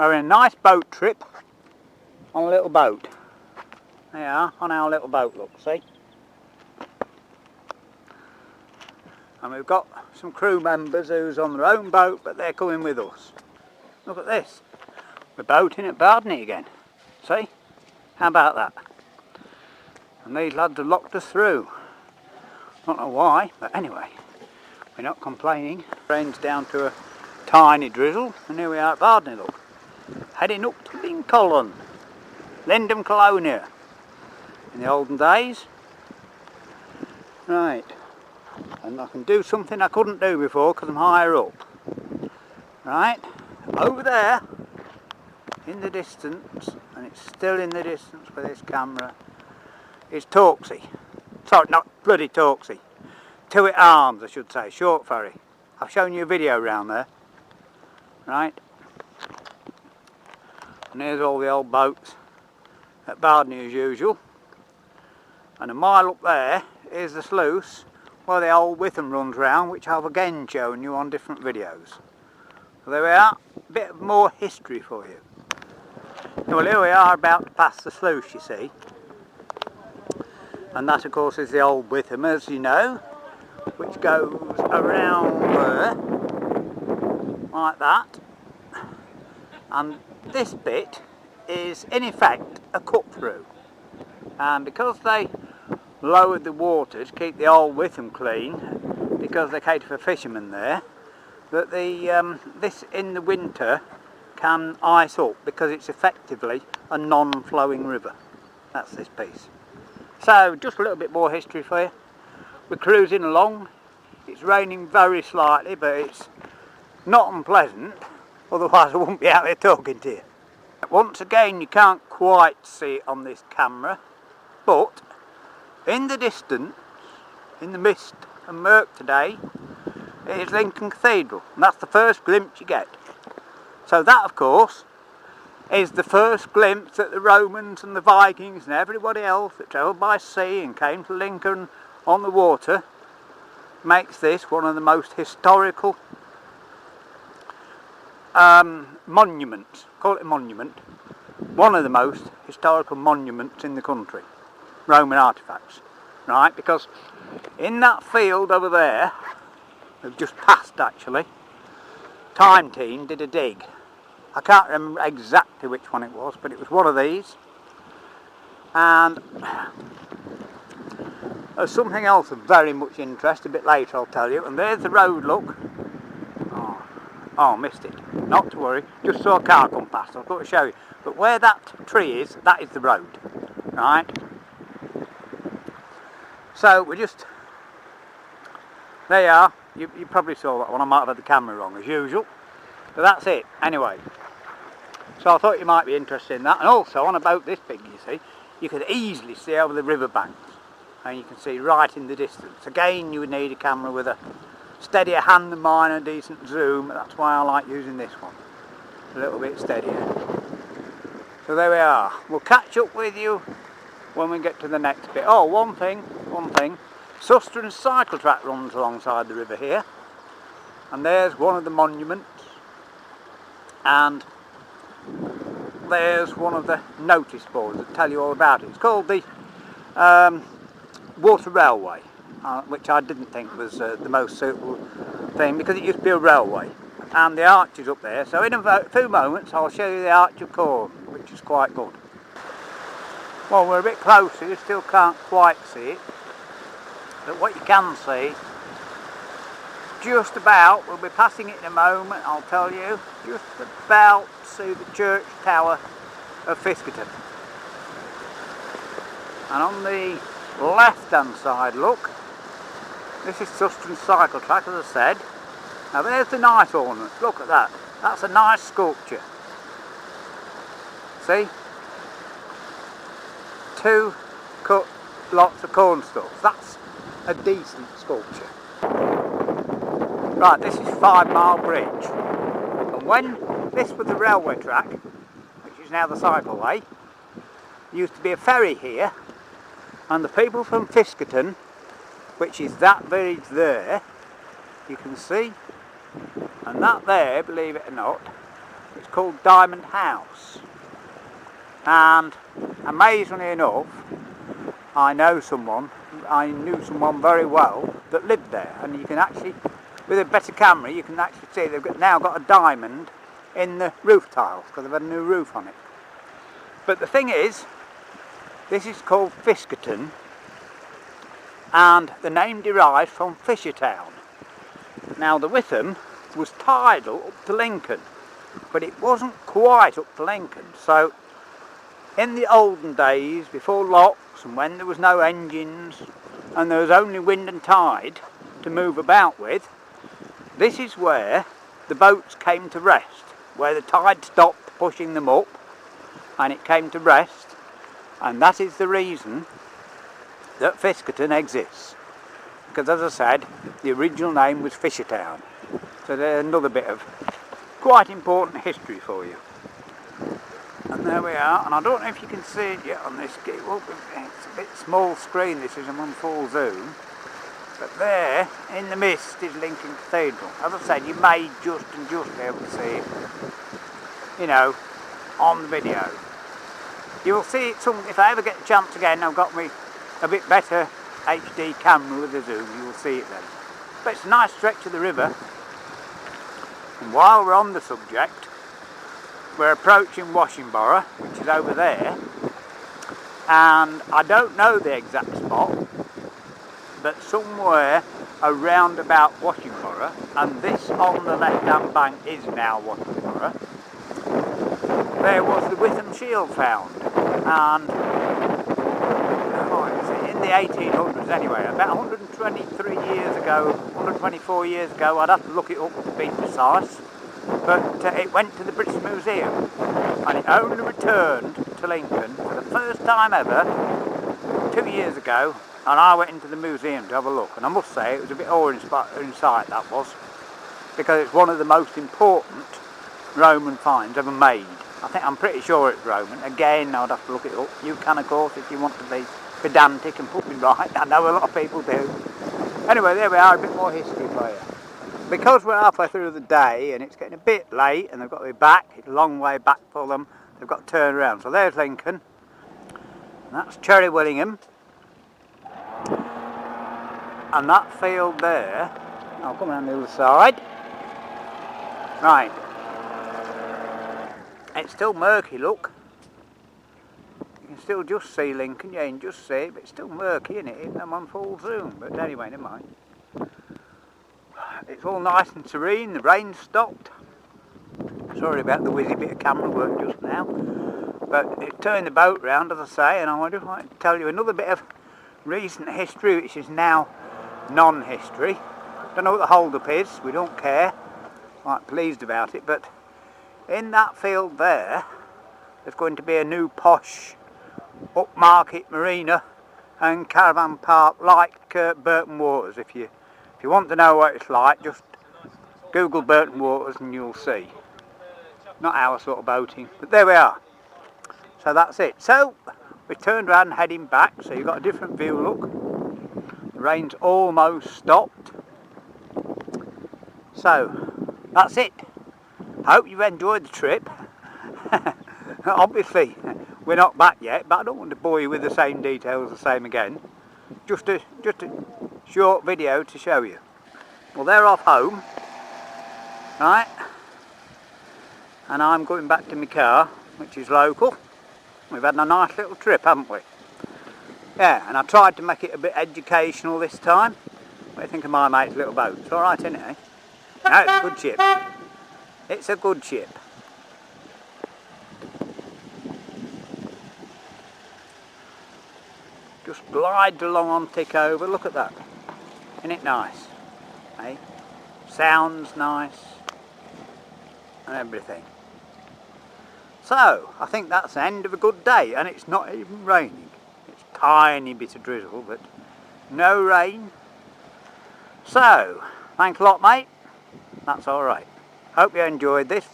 We're in a nice boat trip on a little boat. There you are, on our little boat, look, see? And we've got some crew members who's on their own boat, but they're coming with us. Look at this. We're boating at Bardney again. See? How about that? And these lads have locked us through. Don't know why, but anyway, we're not complaining. Rain's down to a tiny drizzle, and here we are at Bardney, look. Heading up to Lincoln, Lindham Colonia, in the olden days. Right, and I can do something I couldn't do before because I'm higher up. Right, over there, in the distance, and it's still in the distance with this camera, is Torksey. Sorry, not bloody Torksey. Tuit Arms, I should say, short ferry. I've shown you a video around there. Right. And here's all the old boats at Bardney as usual. And a mile up there is the sluice where the old Witham runs round, which I've again shown you on different videos. So there we are, a bit more history for you. Well, here we are about to pass the sluice, you see. And that of course is the old Witham, as you know, which goes around there, like that. And this bit is in effect a cut through. And because they lowered the water to keep the old Witham clean, because they cater for fishermen there, that this in the winter can ice up because it's effectively a non-flowing river. That's this piece. So just a little bit more history for you. We're cruising along. It's raining very slightly, but it's not unpleasant, otherwise I wouldn't be out here talking to you. Once again, you can't quite see it on this camera, but in the distance, in the mist and murk today, is Lincoln Cathedral, and that's the first glimpse you get. So that, of course, is the first glimpse that the Romans and the Vikings and everybody else that travelled by sea and came to Lincoln on the water makes this one of the most historical monuments, call it a monument, one of the most historical monuments in the country, Roman artefacts, right? Because in that field over there, we've just passed actually, Time Team did a dig. I can't remember exactly which one it was, but it was one of these. And there's something else of very much interest, a bit later I'll tell you. And there's the road, look. Oh, missed it. Not to worry, just saw a car come past, I've got to show you. But where that tree is, that is the road, right? So we're just, there you are. You probably saw that one, I might have had the camera wrong as usual. But that's it, anyway. So I thought you might be interested in that. And also, on a boat this big, you see, you could easily see over the river banks. And you can see right in the distance. Again, you would need a camera with a steadier hand than mine and a decent zoom. That's why I like using this one. A little bit steadier. So there we are. We'll catch up with you when we get to the next bit. Oh, one thing. Suster's cycle track runs alongside the river here. And there's one of the monuments. And there's one of the notice boards that tell you all about it. It's called the Water Railway, which I didn't think was the most suitable thing because it used to be a railway. And the arch is up there, so in a few moments I'll show you the Arch of Corn, which is quite good. Well, we're a bit closer, you still can't quite see it, but what you can see, just about, we'll be passing it in a moment, I'll tell you, just about see the church tower of Fiskerton. And on the left hand side, look, this is Suster's cycle track, as I said. Now there's the nice ornament, look at that, that's a nice sculpture. See? 2 cut lots of corn stalks, that's a decent sculpture. Right, this is 5 Mile Bridge, and when this was the railway track, which is now the cycleway, there used to be a ferry here, and the people from Fiskerton, which is that village there, you can see, and that there, believe it or not, It's called Diamond House. And amazingly enough, I knew someone very well that lived there, and you can actually, with a better camera, you can actually see they've now got a diamond in the roof tiles because they've had a new roof on it. But the thing is, this is called Fiskerton, and the name derives from Fishertown. Now the Witham was tidal up to Lincoln, but it wasn't quite up to Lincoln. So in the olden days, before locks and when there was no engines and there was only wind and tide to move about with, this is where the boats came to rest, where the tide stopped pushing them up and it came to rest, and that is the reason that Fiskerton exists. Because as I said, the original name was Fishertown. So there's another bit of quite important history for you. And there we are, and I don't know if you can see it yet on this, it's a bit small screen, this is, I'm on full zoom. But there, in the mist, is Lincoln Cathedral. As I said, you may just be able to see it, you know, on the video. You will see it if I ever get a chance again, I've got me a bit better HD camera with a zoom, you will see it then. But it's a nice stretch of the river. And while we're on the subject, we're approaching Washington, which is over there, and I don't know the exact spot, but somewhere around about Washington, and this on the left hand bank is now Washington, there was the Witham Shield found, and in the 1800s anyway, about 123 years ago, 124 years ago, I'd have to look it up to be precise, but it went to the British Museum, and it only returned to Lincoln for the first time ever 2 years ago, and I went into the museum to have a look, and I must say it was a bit awe-inspiring sight, that was, because it's one of the most important Roman finds ever made. I'm pretty sure it's Roman. Again, I'd have to look it up. You can, of course, if you want to be pedantic and put me right. I know a lot of people do. Anyway, there we are, a bit more history for you. Because we're halfway through the day and it's getting a bit late and they've got to be back, it's a long way back for them, they've got to turn around. So there's Lincoln, and that's Cherry Willingham, and that field there, I'll come around the other side. Right, it's still murky, look. You can still just see Lincoln, yeah, you can just see it, but it's still murky, isn't it? Even though I'm on full zoom, but anyway, never mind. It's all nice and serene, the rain stopped. Sorry about the whizzy bit of camera work just now. But it turned the boat round, as I say, and I just want to tell you another bit of recent history, which is now non-history. Don't know what the hold-up is, we don't care. Quite pleased about it, but in that field there's going to be a new posh upmarket marina and caravan park like Burton Waters. If you want to know what it's like, just Google Burton Waters and you'll see. Not our sort of boating, but there we are. So that's it. So we turned around and heading back, so you've got a different view, look. The rain's almost stopped. So that's it. Hope you've enjoyed the trip. Obviously we're not back yet, but I don't want to bore you with the same details the same again. Just a short video to show you. Well, they're off home, right, and I'm going back to my car, which is local. We've had a nice little trip, haven't we? Yeah, and I tried to make it a bit educational this time. What do you think of my mate's little boat? It's alright, isn't it, eh? No, it's a good ship. It's a good ship. Just glides along on tick over, look at that. Isn't it nice? Eh? Sounds nice and everything. So, I think that's the end of a good day, and it's not even raining. It's a tiny bit of drizzle, but no rain. So, thanks a lot, mate. That's alright. Hope you enjoyed this.